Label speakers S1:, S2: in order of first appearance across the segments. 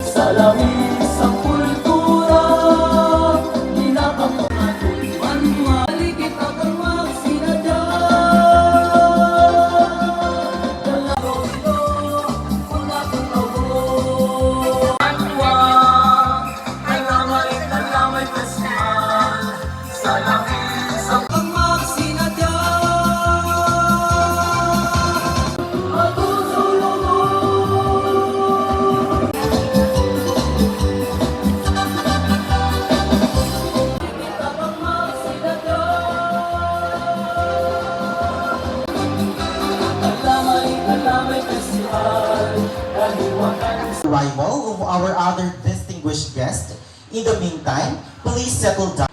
S1: Salamin sa kultura, pinapapatuloy maligit at ang magsinadya. Dalaro ito, kung natuturo. Anwa, kalamay festival, salamin sa ang magsinadya.
S2: Arrival of our other distinguished guest. In the meantime, please settle down.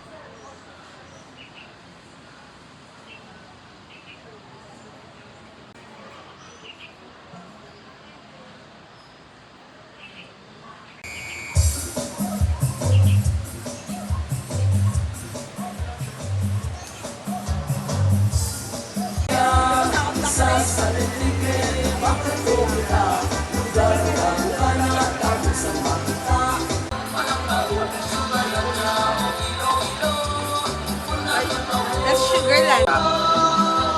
S3: That's Sugarland.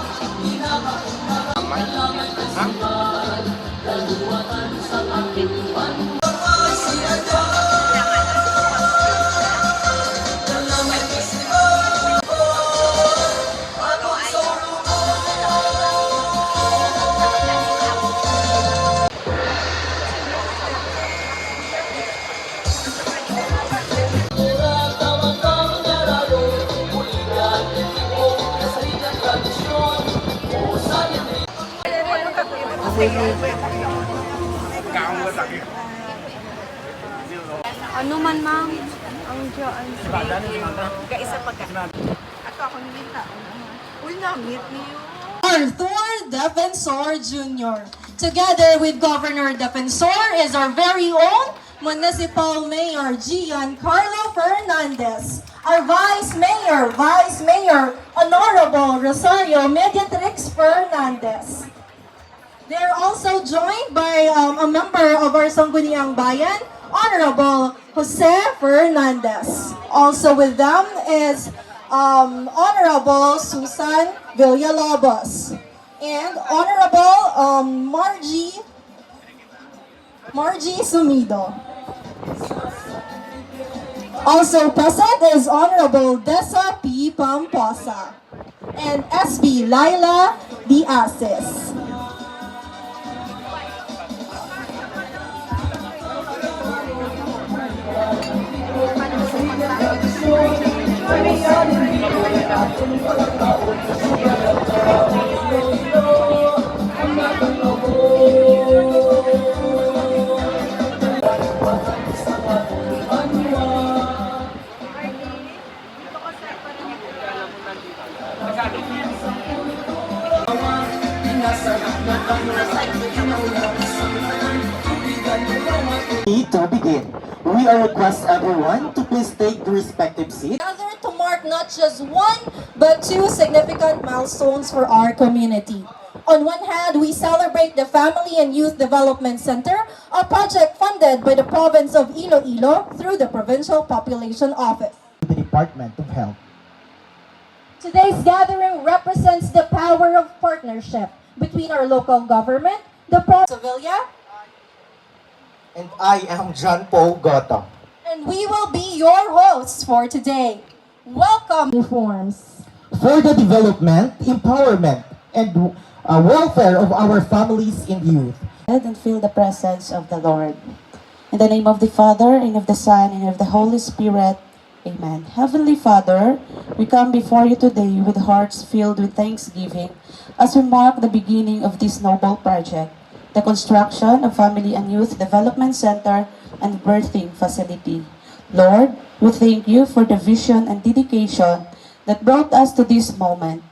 S3: Ano man, ma'am? Ang dyan. Kaisa pagka. Ako nilita. Uy, na-meet niyo.
S4: Arthur Defensor Jr. Together with Governor Defensor is our very own Municipal Mayor Giancarlo Fernandez. Our Vice Mayor, Honorable Rosario Mediatrix Fernandez. They're also joined by a member of our Sangguniang Bayan, Honorable Jose Fernandez. Also with them is Honorable Susan Villalobos and Honorable Margie Sumido. Also present is Honorable Dessa P. Pamposa and SB Laila Diasis.
S2: To begin, we request everyone to please take the respective seats.
S4: Gather to mark not just one, but two significant milestones for our community. On one hand, we celebrate the Family and Youth Development Center, a project funded by the province of Iloilo through the Provincial Population Office.
S2: The Department of Health.
S4: Today's gathering represents the power of partnership between our local government, the province of Sevilla,
S2: And I am John Paul Goto.
S4: and we will be your hosts for today. Welcome, reforms.
S2: For the development, empowerment, and welfare of our families and youth.
S5: And feel the presence of the Lord. In the name of the Father, and of the Son, and of the Holy Spirit. Amen. Heavenly Father, we come before you today with hearts filled with thanksgiving as we mark the beginning of this noble project, the construction of Family and Youth Development Center and Birthing Facility. Lord, we thank you for the vision and dedication that brought us to this moment.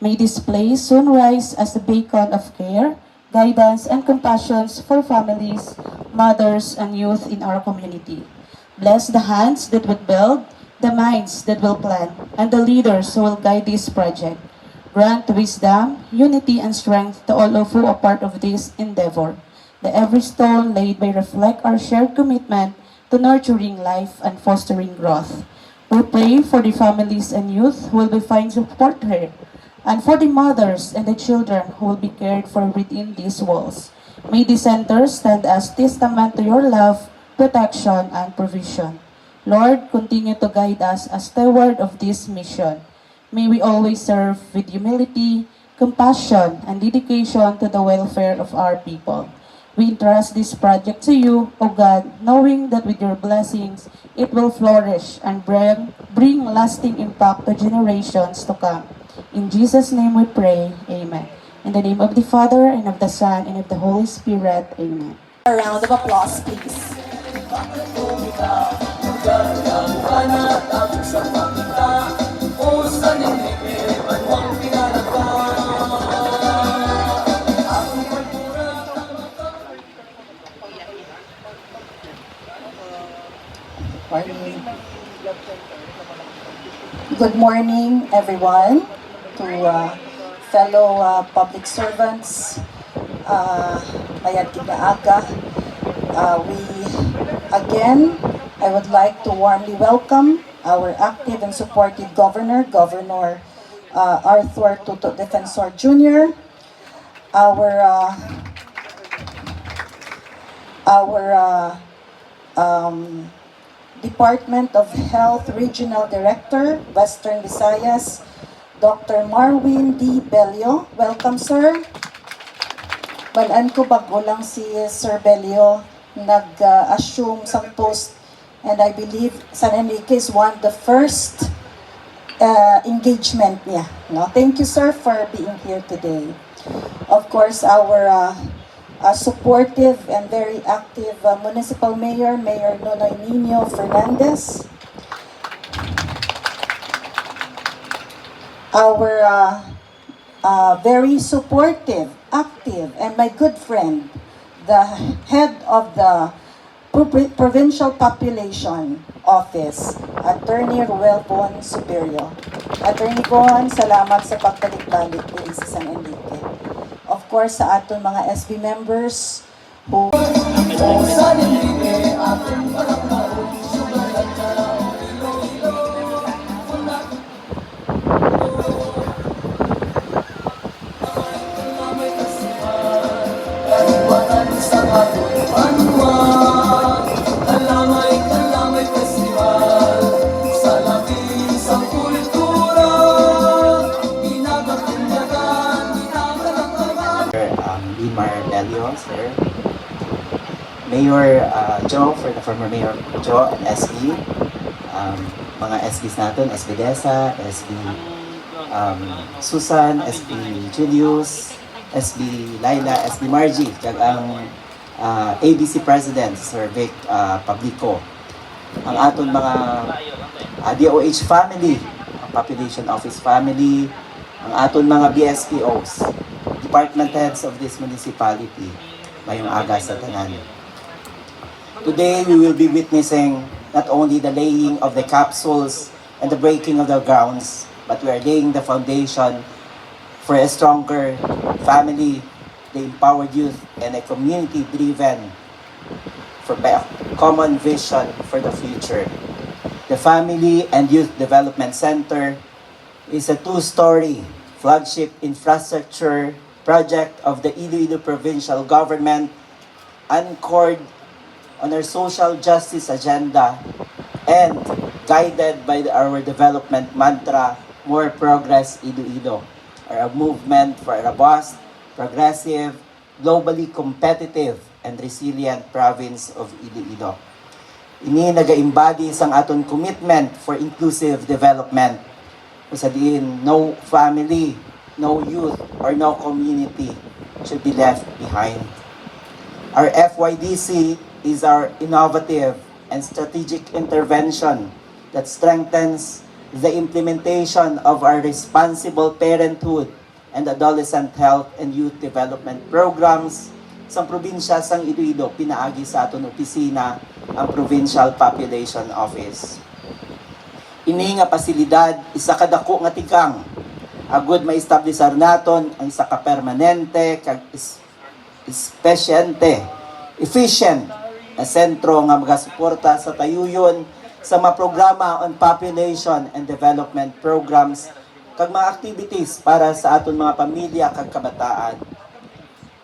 S5: May this place soon rise as a beacon of care, guidance, and compassion for families, mothers, and youth in our community. Bless the hands that will build, the minds that will plan, and the leaders who will guide this project. Grant wisdom, unity, and strength to all of who are part of this endeavor. That every stone laid may reflect our shared commitment to nurturing life and fostering growth. We pray for the families and youth who will be find support here, and for the mothers and the children who will be cared for within these walls. May the center stand as testament to your love, protection, and provision. Lord, continue to guide us as steward of this mission. May we always serve with humility, compassion, and dedication to the welfare of our people. We entrust this project to you, O God, knowing that with your blessings, it will flourish and bring lasting impact to generations to come. In Jesus' name we pray, Amen. In the name of the Father, and of the Son, and of the Holy Spirit, Amen.
S4: A round of applause, please. Good morning, everyone, to fellow public servants, Mayad Kinaaga. I would like to warmly welcome our active and supportive Governor, Governor Arthur Tuto Defensor Jr., our Department of Health Regional Director, Western Visayas, Dr. Marwin D. Belio. Welcome, sir. Balaan ko bago lang si Sir Belio nag-assume sa post, and I believe San Enrique is one of the first engagement niya. No? Thank you, sir, for being here today. Of course, our supportive and very active Municipal Mayor, Mayor Nonoy Nino Fernandez. Our very supportive, active, and my good friend, the head of the Provincial Population Office, Attorney Ruel Bon Superior. Attorney Bon, salamat sa pagbalik-balik din sa San Enrique. Of course, sa aton mga SB members who...
S6: Sir. Mayor Joe, for the former Mayor Joe and SB, mga SBs natin, SB Desa, SB Susan, SB Julius, SB Laila, SB Margie, kag ang ABC President, Sir Vic Pablico. Ang aton mga DOH family, ang Population Office family, ang aton mga BSPOs, department heads of this municipality, mayong aga sa tanan. Today, we will be witnessing not only the laying of the capsules and the breaking of the grounds, but we are laying the foundation for a stronger family, the empowered youth, and a community-driven for a common vision for the future. The Family and Youth Development Center is a two-story flagship infrastructure project of the Iloilo Provincial Government, anchored on our social justice agenda and guided by our development mantra, More Progress Iloilo, or a movement for a robust, progressive, globally competitive, and resilient province of Iloilo. Ini naga-embody sang aton commitment for inclusive development. Sa diin, no family, no youth, or no community should be left behind. Our FYDC is our innovative and strategic intervention that strengthens the implementation of our responsible parenthood and adolescent health and youth development programs sa probinsya sang Iloilo, pinaagi sa aton opisina ang Provincial Population Office. Ini nga pasilidad, isa kadako nga tikang, agud ma-establishar naton ang isa ka permanente kag efficient na sentro nga magasuporta sa tayuyon sa mga programa on population and development programs kag mga activities para sa aton mga pamilya kag kabataan.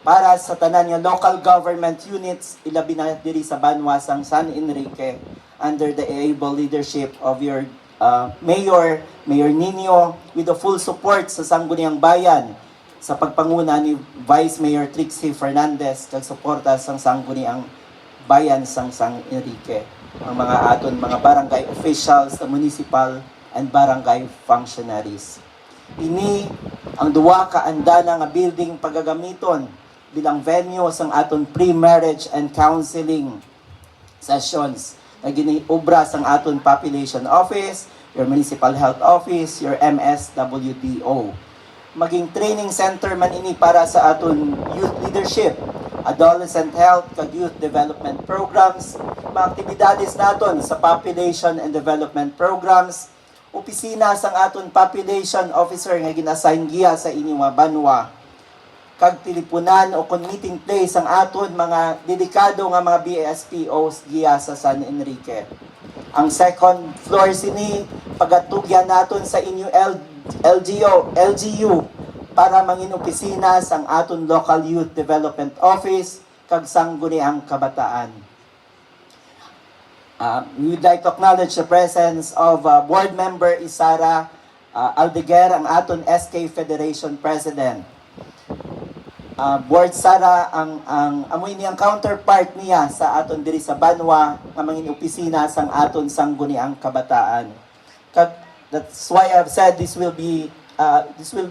S6: Para sa tanan nga local government units, ilabi na diri sa Banwa sang San Enrique under the able leadership of your Mayor Nino, with the full support sa Sangguniang Bayan sa pagpanguna ni Vice Mayor Trixie Fernandez kag suporta sang Sangguniang Bayan sang San Enrique, ang mga aton mga barangay officials, the municipal and barangay functionaries. Ini ang duwa ka andana nga building pagagamiton bilang venue sang aton pre-marriage and counseling sessions na giniobra sang aton population office, your municipal health office, your MSWDO. Maging training center man ini para sa aton youth leadership, adolescent health kag youth development programs, mga aktibidades naton sa population and development programs, opisina sang aton population officer nga ginassign giya sa inyong mga banwa, kag teleponan o kon meeting place ang aton mga dedikado nga mga BSPOs giya sa San Enrique. Ang second floor sini pagatugyan naton sa inyo LGU para mangin opisina sang aton local youth development office kag sangguniang kabataan. We would like to acknowledge the presence of board member Isara Aldeguer, ang aton SK Federation President. Board Sara ang amoy niyang counterpart niya sa aton diri sa Banwa nga mangin opisina sang aton sangguniang kabataan. That's why I've said this will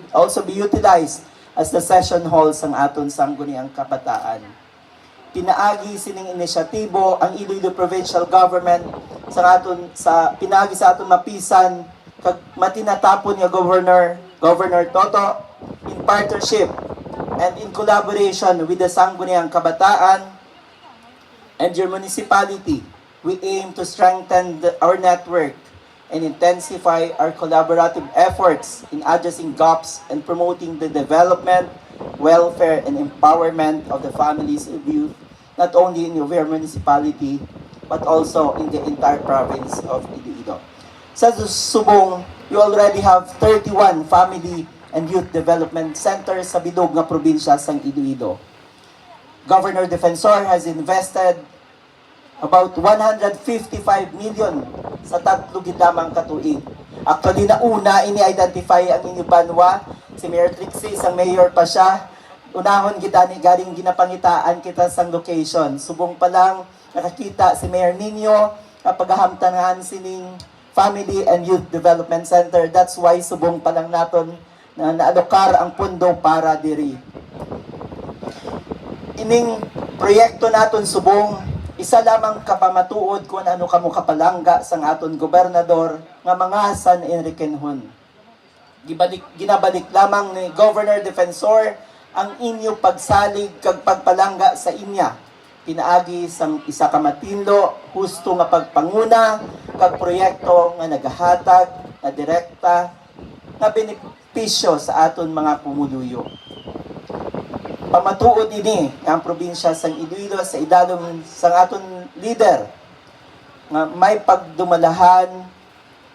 S6: also be utilized as the session hall sang aton sangguniang kabataan. Pinaagi sining inisyatibo ang Iloilo Provincial Government sa pinaagi sa aton mapisan kag matinatapon nga Governor Toto in partnership and in collaboration with the Sangguniang Kabataan and your municipality. We aim to strengthen our network and intensify our collaborative efforts in addressing gaps and promoting the development, welfare, and empowerment of the families of youth, not only in your municipality, but also in the entire province of Iloilo. Sa Subong, you already have 31 family and youth development centers sa bilog nga probinsya sang Iloilo. Governor Defensor has invested about 155 million sa 3 gid lamang katuig. Actually, nauna ini-identify ang inyong Banwa, si Mayor Trixie, sang mayor pa siya. Unahon kita ni galing ginapangitaan kita sang location. Subong pa lang nakakita si Mayor Nino kapag hamtanahan sining Family and Youth Development Center. That's why subong pa lang naton na naalokar ang pundo para diri. Ining proyekto naton subong, isa lamang kapamatuod kung ano kamo kapalangga sang aton gobernador nga mga San Enriquenhon. Ginabalik lamang ni Governor Defensor ang inyo pagsalig kag pagpalangga sa inya. Pinaagi sang isa ka matinlo, husto nga pagpanguna kag proyekto nga nagahatag na direkta nga benepisyo sa aton mga pumuluyo. Pamatuod ini ang probinsya sang Iloilo sa idalom sang aton leader nga may pagdumalahan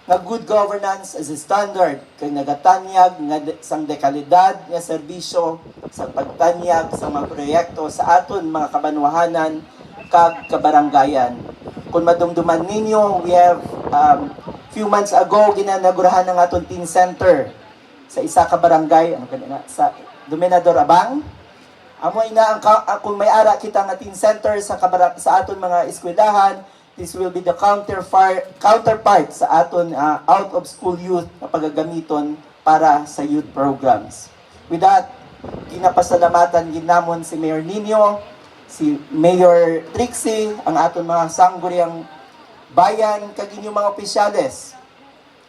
S6: nga good governance as a standard kay nagatanyag nga sang dekalidad nga serbisyo sa pagtanyag sa mga proyekto sa aton mga kabanwahanan kag kabaranggayan. Kung madumduman ninyo, we have few months ago ginanagurahan ng aton teen center sa isa ka barangay sa Dominador Abang Amoy na kung may ara kita nga teen center sa aton mga eskwelahan, this will be the counterpart sa aton out of school youth na pagagamiton para sa youth programs. With that, ginapasalamatan ginamon si Mayor Nino, si Mayor Trixie, ang aton mga sangguniang bayan, kag inyong mga opisyales.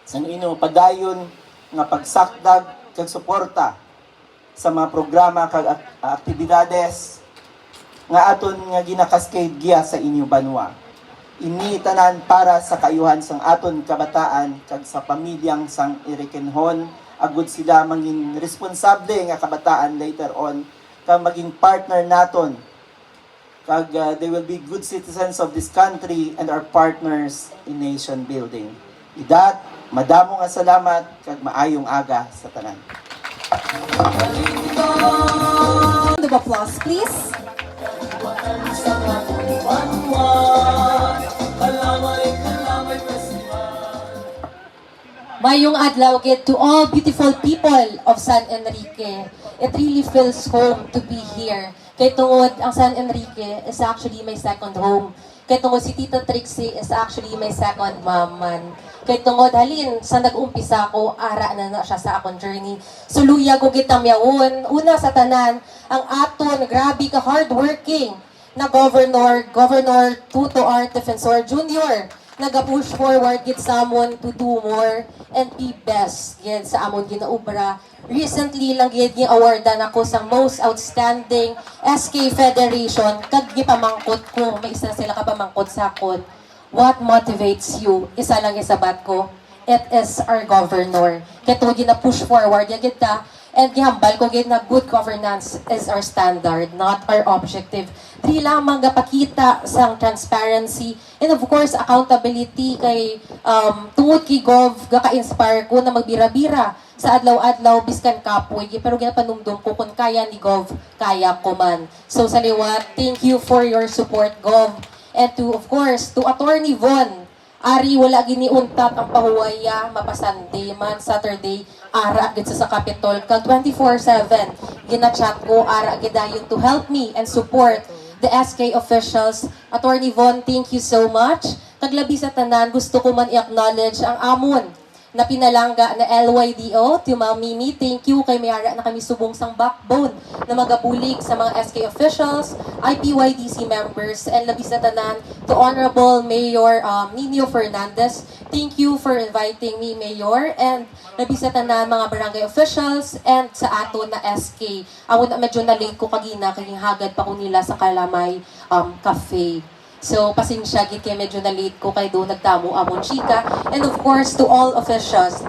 S6: Sa inyo padayon nga pagsakdag kag suporta sa mga programa kag aktibidades nga aton nga ginakaskade giya sa inyo banwa. Ini tanan para sa kaayuhan sang aton kabataan kag sa pamilyang sang irikenhon, agud sila maging responsable nga kabataan later on kag maging partner naton kag they will be good citizens of this country and our partners in nation building. Idat, madamo nga salamat kag maayong aga sa tanan.
S4: Round of applause, please. Mayong adlaw gid to all beautiful people of San Enrique. It really feels home to be here. Kay tungod ang San Enrique is actually my second home. Kay tungod si Tita Trixie is actually my second mom man. Kay tungod halin sa nag-umpisa ko, ara na siya sa akong journey. Suluya ko kitang yawon. Una sa tanan, ang aton grabe ka hardworking na Governor Tuto R. Defensor Jr. Nag-push forward gid samon to do more and be best gid sa amon ginaubra. Recently lang gid gi awardan ako sa most outstanding SK Federation kag gipamangkot ko, may isa sila ka pamangkot sa akon. What motivates you? Isa lang isabat ko. It is our governor. Kaya ito gina-push forward, yagid ta. And gihambal ko gid na good governance is our standard, not our objective. Di lamang gapakita sang transparency and of course accountability kay tungod kay Gov gaka-inspire ko na magbira-bira sa adlaw-adlaw biskan kapoy pero ginapanumdum ko kung kaya ni Gov, kaya ko man. So sa liwat, thank you for your support, Gov. And to, of course, to Attorney Von, ari wala giniuntat ang pahuwaya, mapasande man, Saturday, ara agad sa Capitol, kag 24/7, ginachat ko, ara agad dayon to help me and support the SK officials. Attorney Von, thank you so much. Kaglabi sa tanan, gusto ko man i-acknowledge ang amon na pinalangga na LYDO, to Ma'am Mimi, thank you kay mayara na kami subong sang backbone na magabulig sa mga SK officials, IPYDC members, and labi sa tanan to Honorable Mayor Nino Fernandez. Thank you for inviting me, Mayor, and labi sa tanan mga barangay officials and sa ato na SK. Ako na medyo na-late ko kagina, kaging hagad pa ko nila sa Kalamay Cafe. So, pasensya, gid kay medyo na-late ko kay doon nagtamo amon chika. And of course, to all officials.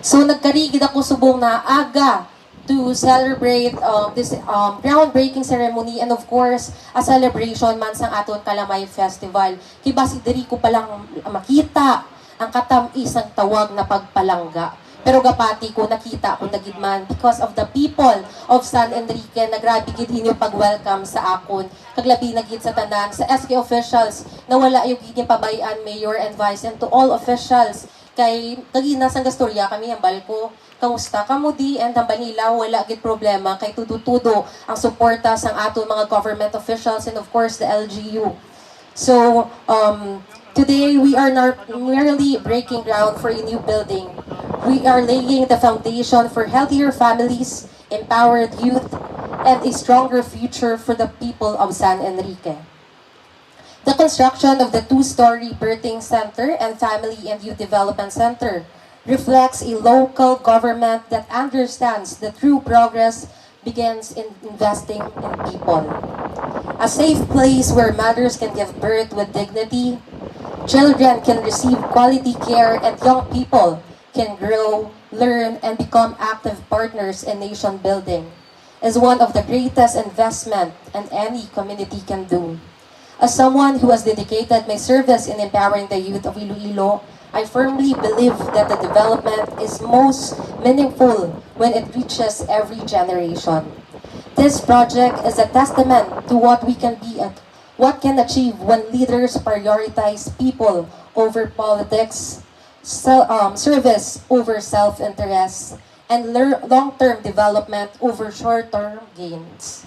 S4: So, nagkarigid ako subong na aga to celebrate this groundbreaking ceremony and of course, a celebration man sang aton Kalamay Festival. Kay basi diri ko palang makita ang katamis ng tawag na pagpalangga. Pero gapati ko, nakita ko nagidman because of the people of San Enrique na grabe gid inyo pag-welcome sa akon. Kaglabi na gid sa tanan, sa SK officials na wala yung gid pabayan, Mayor and Vice, and to all officials. Kay kagina sang gastorya kami ang balko. Kamusta ka mo di? And ang Manila, wala gid problema. Kay tudo-tudo ang suporta sang ato mga government officials and of course the LGU. So, today we are not merely breaking ground for a new building. We are laying the foundation for healthier families, empowered youth, and a stronger future for the people of San Enrique. The construction of the two-story birthing center and family and youth development center reflects a local government that understands the true progress begins in investing in people. A safe place where mothers can give birth with dignity, children can receive quality care, and young people can grow, learn, and become active partners in nation building is one of the greatest investment and any community can do. As someone who has dedicated my service in empowering the youth of Iloilo, I firmly believe that the development is most meaningful when it reaches every generation. This project is a testament to what we can be and what can achieve when leaders prioritize people over politics, service over self-interest, and long-term development over short-term gains.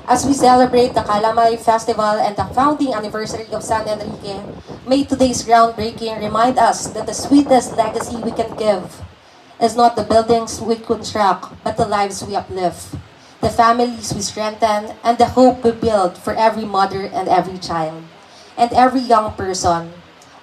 S4: As we celebrate the Calamay Festival and the founding anniversary of San Enrique, may today's groundbreaking remind us that the sweetest legacy we can give is not the buildings we construct, but the lives we uplift, the families we strengthen, and the hope we build for every mother and every child, and every young person.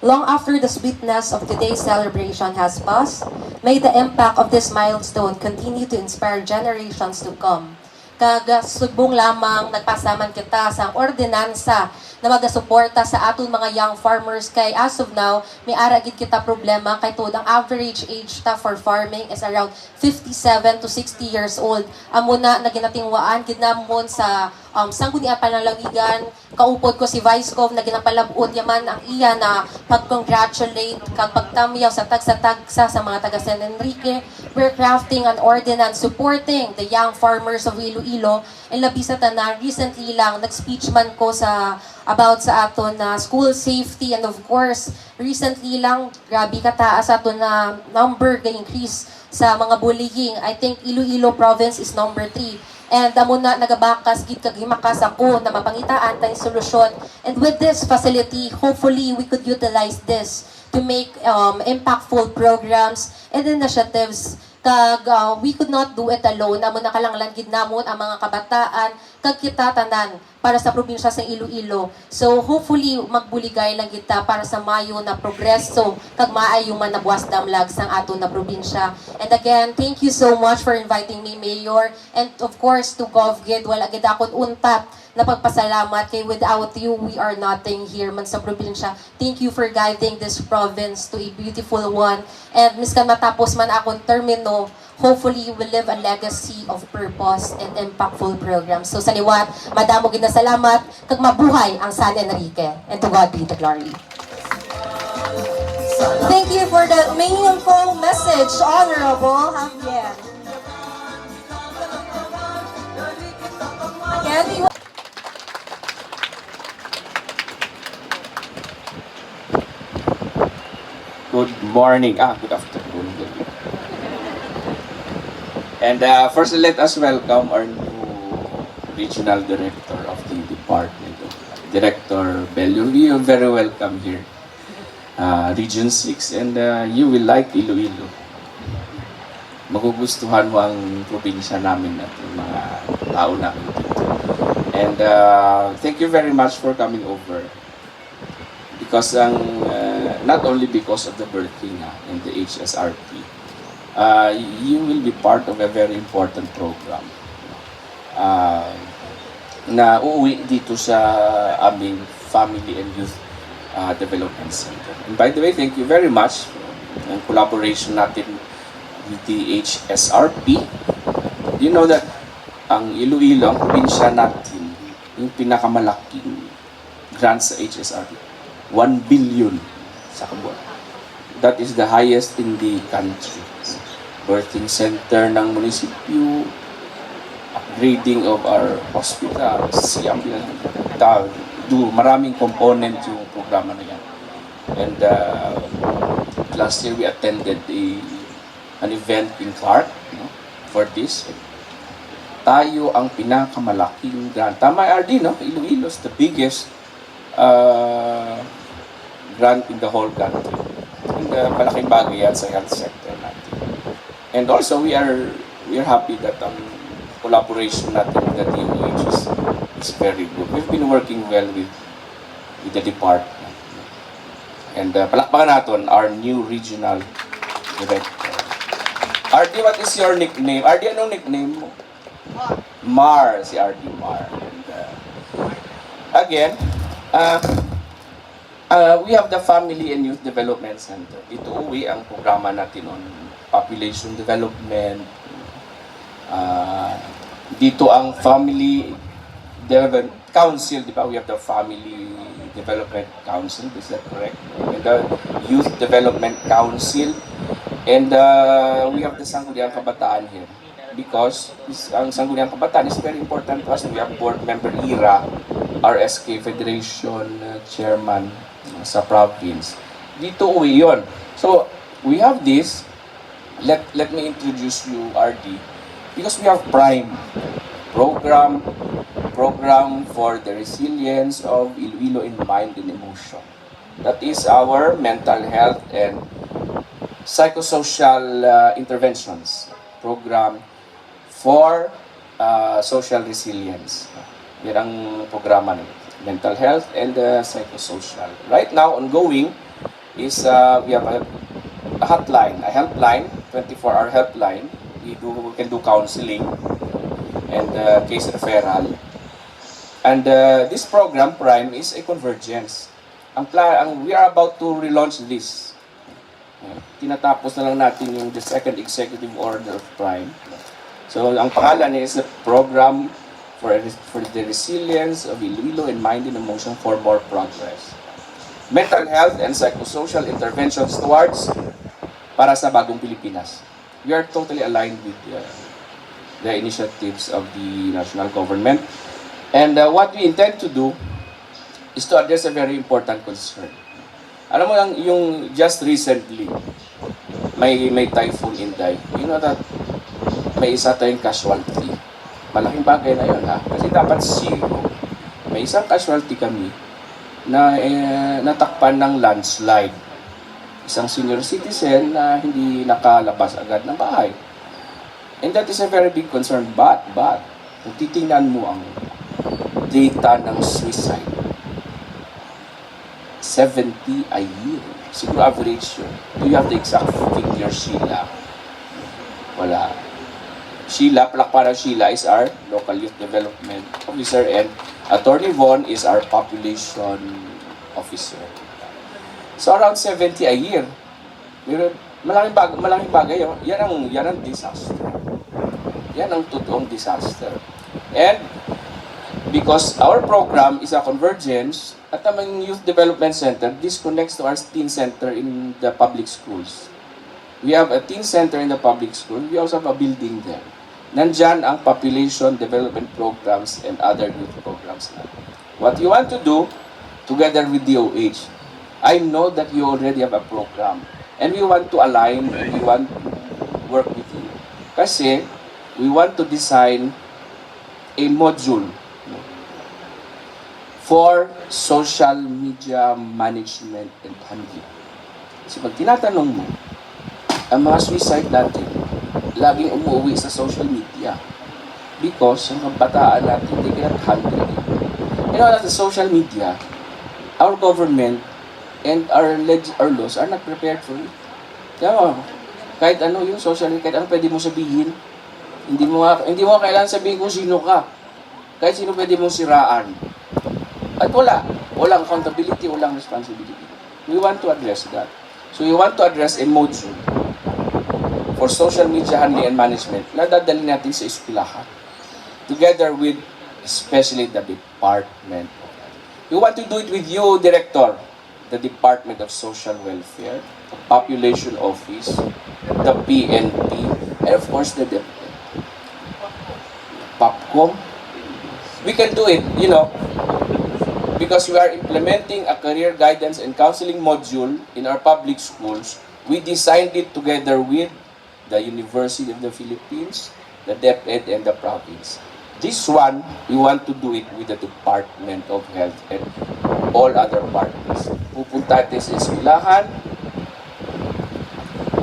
S4: Long after the sweetness of today's celebration has passed, may the impact of this milestone continue to inspire generations to come. Kagasubong lamang nagpasaman kita sa ordinansa na magasuporta sa aton mga young farmers kay as of now, may aragid kita problema kay to ang average age ta for farming is around 57 to 60 years old. Amo na ginatingwaan kinamon sa sanggunian panalawigan, kaupod ko si Vice Gov na ginapalabot yaman ang iya na pag-congratulate kag pagtamyaw sa tagsa sa mga taga San Enrique. We're crafting an ordinance supporting the young farmers of Iloilo. And labi sa tanan, recently lang nag-speech man ko about sa aton na school safety, and of course recently lang grabe kataas aton na number ga-increase sa mga bullying. I think Iloilo province is number 3. And amo na nagabakas gid kag himakas ako na mapangitaan tayong solusyon. And with this facility, hopefully we could utilize this to make impactful programs and initiatives. Kag we could not do it alone. Amo na kalanglan gid namon ang mga kabataan kag kita tanan para sa probinsya sa Iloilo. So hopefully magbuligay lang kita para sa mayo na progreso kag maayo man nabuwas damlag sang aton na probinsya. And again, thank you so much for inviting me, Mayor, and of course to GovGid. Wala gid akon untat na pagpasalamat kay without you we are nothing here man sa probinsya. Thank you for guiding this province to a beautiful one. And miskan matapos man akong termino, hopefully you will live a legacy of purpose and impactful programs. So sa liwat, madamo gid na salamat kag mabuhay ang San Enrique. And to God be the glory. Thank you for that meaningful message, Honorable Javier. Again,
S7: Good morning. Good afternoon. And first, let us welcome our new Regional Director of the Department, Director Bello. You are very welcome here. Region 6, and you will like Iloilo. Magugustuhan mo ang probinsya namin at yung mga tao namin dito. And thank you very much for coming over. Because not only because of the birthing and the HSRP, you will be part of a very important program na uuwi dito sa aming Family and Youth Development Center. And by the way, thank you very much ang collaboration natin with the HSRP. You know that ang Iloilo, ang probinsya natin, yung pinakamalaking grant sa HSRP, 1 billion sa kabuan. That is the highest in the country. Birthing center ng munisipyo, upgrading of our hospitals, maraming component yung programa na yan. And last year we attended an event in Clark for this. Tayo ang pinakamalaking grant. Tama, RD, no? Iloilo is the biggest grant in the whole country. And malaking bagay yan sa health sector natin. And also, we are happy that ang collaboration natin with the DOH is very good. We've been working well with the department. And palakpakan natin our new regional director. RD, what is your nickname? RD, anong nickname mo? Mar. Si RD Mar. And, again, we have the Family and Youth Development Center. Ito uwi ang programa natin on population development. Dito ang Family Development Council, di ba? We have the Family Development Council, is that correct? And the Youth Development Council. And we have the Sangguniang Kabataan here. Because ang Sangguniang Kabataan is very important to us. We have Board Member Ira, RSK Federation Chairman sa province. Dito uwi yun. So, we have this let me introduce you, RD, because we have Prime program for the resilience of Iloilo in mind and emotion. That is our mental health and psychosocial interventions program for social resilience. Yan ang programa ng mental health and psychosocial. Right now, ongoing is we have a helpline, 24-hour helpline. We can do counseling and case referral. And this program, Prime, is a convergence. We are about to relaunch this. Tinatapos na lang natin yung the second executive order of Prime. So, ang pangalan is the Program for the Resilience of Iloilo in Mind and Emotion for More Progress. Mental health and psychosocial interventions towards para sa bagong Pilipinas. We are totally aligned with the initiatives of the national government. And what we intend to do is to address a very important concern. Alam mo yung just recently, may typhoon Inday. You know that may isa tayong casualty. Malaking bagay na yun, ha? Kasi dapat zero. May isang casualty kami na natakpan ng landslide. Isang senior citizen na hindi nakalabas agad ng bahay. And that is a very big concern. But, kung titingnan mo ang data ng suicide, 70 a year. Siguro average yun. Do you have the exact figure, Sheila? Wala. Sheila, palakparan Sheila is our local youth development officer and Attorney Von is our population officer. So around 70 a year. Malaking bagay yun. Yan ang disaster. Yan ang totoong disaster. And because our program is a convergence at ang Youth Development Center, this connects to our teen center in the public schools. We have a teen center in the public school. We also have a building there. Nandyan ang population development programs and other youth programs na. What you want to do, together with DOH, I know that you already have a program. And we want to align and we want to work with you. Kasi, we want to design a module for social media management and handling. Kasi pag tinatanong mo, ang mga suicide natin, laging umuwi sa social media. Because ang kabataan natin, they cannot handle it. You know that the social media, our government and our laws are not prepared for it. Kaya kahit ano yung social media, kahit ano pwede mo sabihin, hindi mo kailangan sabihin kung sino ka. Kahit sino pwede mong siraan. At walang accountability, walang responsibility. We want to address that. So we want to address a module for social media handling and management na dadalhin natin sa eskwelahan. Together with especially the Department of Health. We want to do it with you, Director, the Department of Social Welfare, the Population Office, the PNP, and of course the DepEd. POPCOM. We can do it, because we are implementing a career guidance and counseling module in our public schools. We designed it together with the University of the Philippines, the DepEd, and the province. This one, we want to do it with the Department of Health and all other partners. Pupunta natin sa eskwelahan.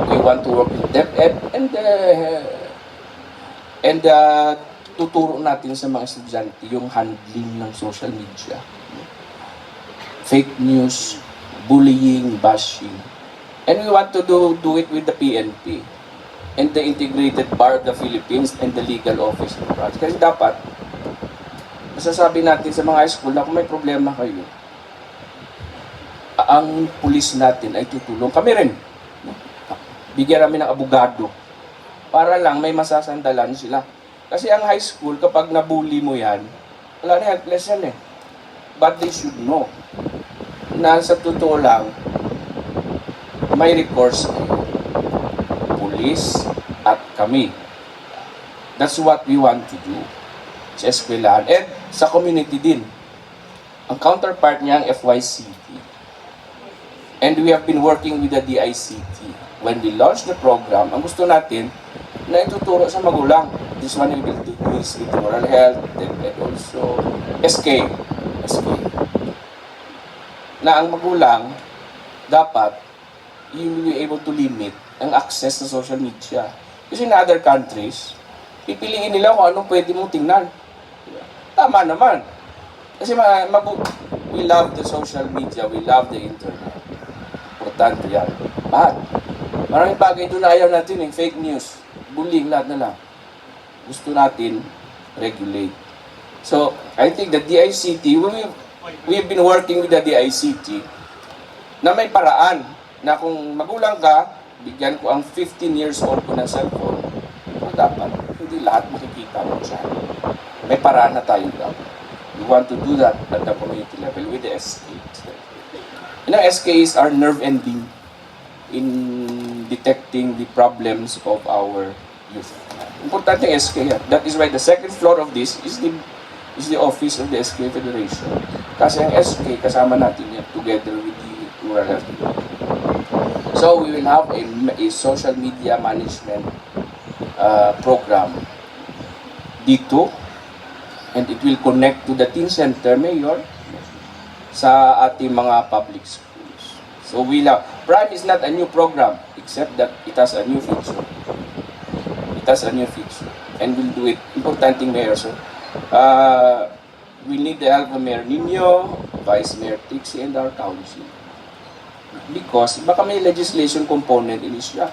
S7: We want to work with DepEd and tuturo natin sa mga estudyante yung handling ng social media. Fake news, bullying, bashing. And we want to do it with the PNP and the Integrated Bar of the Philippines and the Legal Office of France. Kasi dapat, masasabi natin sa mga high school na kung may problema kayo, ang pulis natin ay tutulong. Kami rin. Bigyan namin ng abogado para lang may masasandalan sila. Kasi ang high school, kapag nabully mo yan, wala na, helpless yan eh. But they should know na sa totoo lang, may recourse kayo. Police at kami. That's what we want to do sa eskwelahan and sa community din. Ang counterpart niya ang FYCT. And we have been working with the DICT. When we launched the program, ang gusto natin na ituturo sa magulang. This one we will do is with oral health and also SK. Na ang magulang dapat you will be able to limit ang access sa social media. Kasi in other countries, pipiliin nila kung anong pwede mong tingnan. Tama naman. Kasi we love the social media, we love the internet. Importante yan. Maraming bagay doon na ayaw natin, fake news, bullying, lahat na lang. Gusto natin regulate. So, I think the DICT, we've been working with the DICT na may paraan na kung magulang ka, bigyan ko ang 15 years old ko ng cellphone, dapat hindi lahat makikita mo siya. May paraan na tayo dapat. We want to do that at the community level with the SK. You know, SKs are nerve ending in detecting the problems of our youth. Importante yung SK yan. That is why the second floor of this is the office of the SK Federation. Kasi ang SK, kasama natin yan together with the rural health. So we will have a social media management program dito, and it will connect to the teen center, Mayor, sa ating mga public schools. So Prime is not a new program, except that it has a new feature. And we'll do it. Importante, Mayor. So, we need the help of Mayor Nino, Vice Mayor Tixie, and our council. Because baka may legislation component in siya.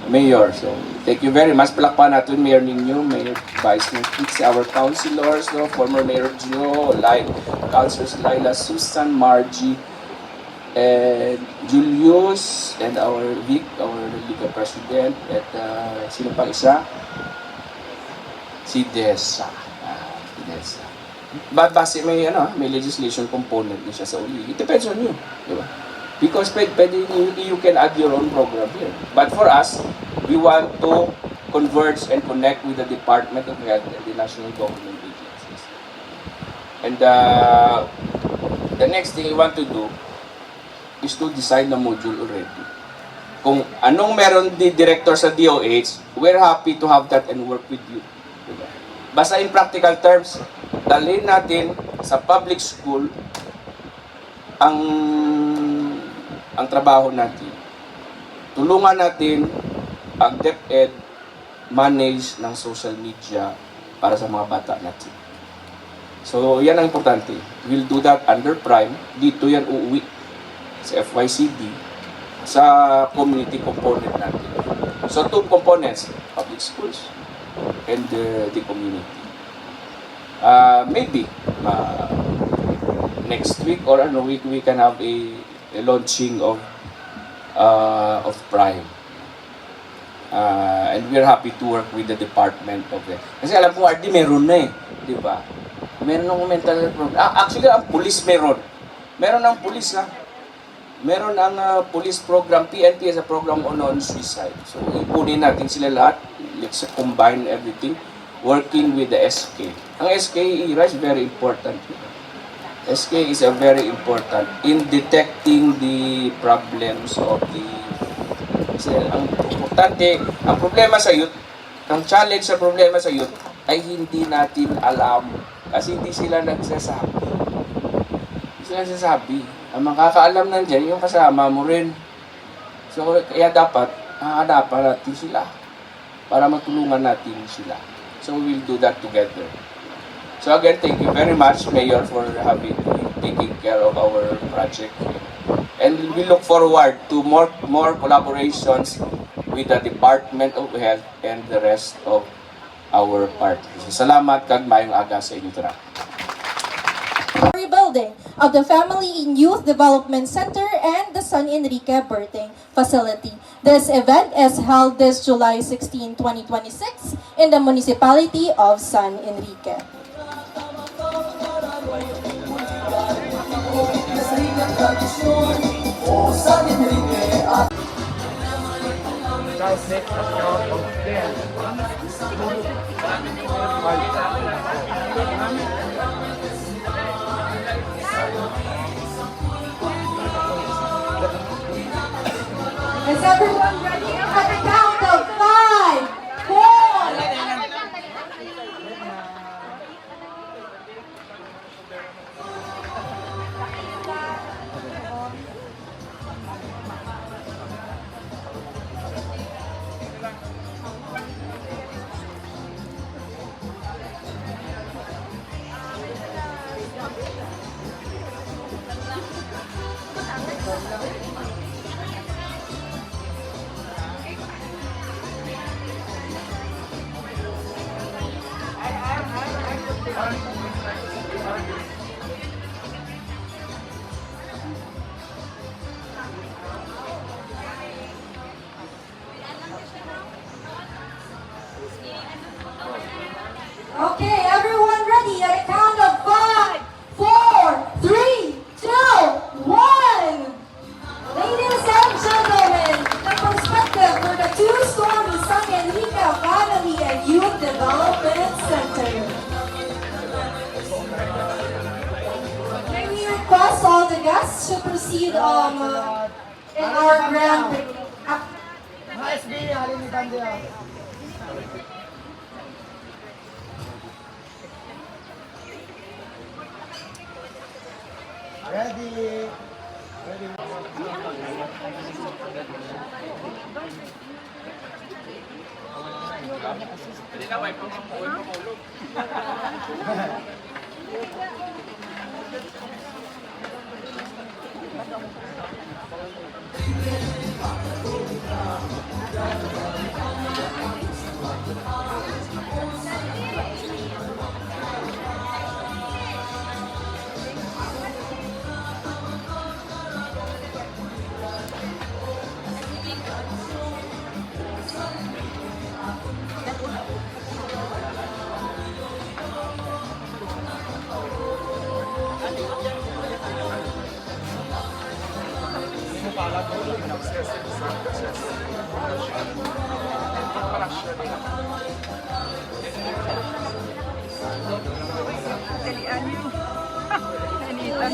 S7: Mayor, so thank you very much. Palakpan natin Mayor Nino, Mayor Vice Mayor Tixie, our councilors, former Mayor Gio, Councilors Laila, Susan, Margie, and Julius, and our Vic, our legal president, at sino pang isa? Si Desa. Base may legislation component na siya sa uli. It depends on you, di ba? Because you can add your own program here. But for us, we want to converge and connect with the Department of Health and the national government agencies. And the next thing we want to do is to design the module already. Kung anong meron di director sa DOH, we're happy to have that and work with you. Diba? Basta in practical terms, dalhin natin sa public school ang trabaho natin. Tulungan natin ang DepEd manage ng social media para sa mga bata natin. So, yan ang importante. We'll do that under Prime. Dito yan uuwi sa FYCD, sa community component natin. So, two components, public schools and the community. Maybe, next week or we can have a launching of Prime. And we're happy to work with the Department of Health. Kasi alam ko, RD, meron na di ba? Meron ng mental health program. Actually, ang police meron. Meron ng police, Meron ang police program, PNP as a program on suicide. So, ipunin natin sila lahat. Let's combine everything. Working with the SK. Ang SK is very important. SK is a very important in detecting the problems of the... Kasi ang importante, ang problema sa youth, ang challenge sa problema sa youth ay hindi natin alam kasi hindi sila nagsasabi. Hindi sila nagsasabi. Ang makakaalam nandiyan, yung kasama mo rin. So, kaya dapat, hahanapan natin sila para matulungan natin sila. So, we'll do that together. So again, thank you very much, Mayor, for taking care of our project. And we look forward to more collaborations with the Department of Health and the rest of our parties. Salamat kag maayong aga sa inyo tara.
S4: Rebuilding of the Family and Youth Development Center and the San Enrique Birthing Facility. This event is held this July 16, 2026 in the municipality of San Enrique.
S1: Tradisyon o San Enrique at
S4: everyone ready? At the count of 5, 4. Okay, everyone ready? At a count of 5, 4, 3, 2, 1. Ladies and gentlemen, the perspective for the two-story San Enrique Family and Youth Development Center. May we request all the guests to proceed in our grand
S1: Ready.
S3: Dalian niyo. Anita.